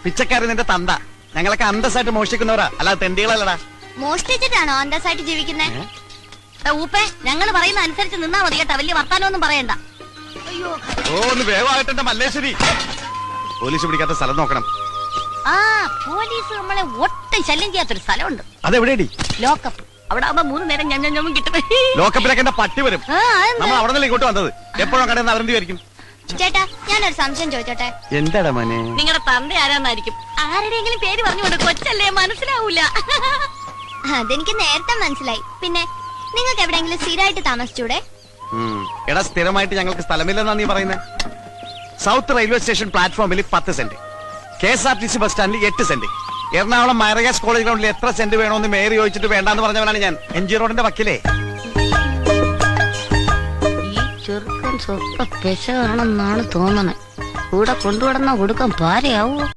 പിച്ചക്കാരൻ നിന്റെ തന്ത. ഞങ്ങളൊക്കെ അന്തസ്സായിട്ട് മോഷ്ടിക്കുന്നവരാ, അല്ലാതെ തെണ്ടികളല്ലടാ. മോഷ്ടിച്ചിട്ടാണോ അന്തസ്സായിട്ട് ജീവിക്കുന്നേ? ഊപ്പേ, ഞങ്ങൾ പറയുന്ന അനുസരിച്ച് നിന്നാ മതി കേട്ടാ, വലിയ വർത്താനൊന്നും പറയണ്ട. അയ്യോ, ഓ ഒന്ന് വേഗമായിട്ടെന്റെ മല്ലേശ്വരി. പോലീസ് പിടിക്കാത്ത സ്ഥലം നോക്കണം. ആ പോലീസ് നമ്മളെ ഒട്ടും ശല്യം ചെയ്യാത്തൊരു സ്ഥലമുണ്ട്. അതെവിടെയടി? ലോക്കപ്പ്. അവിടെ ആവുമ്പോ 3 നേരം ഞഞ്ഞും കിട്ടും. ലോക്കപ്പിലൊക്കെ എന്റെ പട്ടി വരും. നമ്മൾ അവിടെ നിന്ന് ഇങ്ങോട്ട് വന്നത്. എപ്പോഴും കടന്ന് അവരെന്ത് ആയിരിക്കും? ചേട്ടാ, ഞാനൊരു സംശയം ചോദിച്ചോട്ടെ? എന്താടാ മോനെ? നിങ്ങളുടെ തന്ത ആരാന്നായിരിക്കും. ആരുടെയെങ്കിലും പേര് പറഞ്ഞുകൊണ്ട് കൊച്ചല്ലേ, മനസ്സിലാവൂല. അതെനിക്ക് നേരത്തെ മനസ്സിലായി. പിന്നെ നിങ്ങൾക്ക് എവിടെയെങ്കിലും സ്ഥിരമായിട്ട് താമസിച്ചൂടെ? എടാ, സ്ഥിരമായിട്ട് ഞങ്ങൾക്ക് സ്ഥലമില്ലെന്നാ നീ പറയുന്നത്. സൗത്ത് റെയിൽവേ സ്റ്റേഷൻ പ്ലാറ്റ്ഫോമിൽ 10 സെന്റ്, KSRTC ബസ് സ്റ്റാൻഡിൽ 8 സെന്റ്, എറണാകുളം മൈറഗാസ് കോളേജ് ഗ്രൗണ്ടിൽ എത്ര സെന്റ് വേണമെന്ന് മേയർ ചോദിച്ചിട്ട് വേണ്ടാന്ന് പറഞ്ഞവനാണ് ഞാൻ. MG റോഡിന്റെ വക്കിലേ. ഈ ചെറുക്കൻ സ്വപ്പ പെശകാണെന്നാണ് തോന്നണേ. കൂടെ കൊണ്ടുവിടുന്ന കൊടുക്കാൻ പാരയാവോ?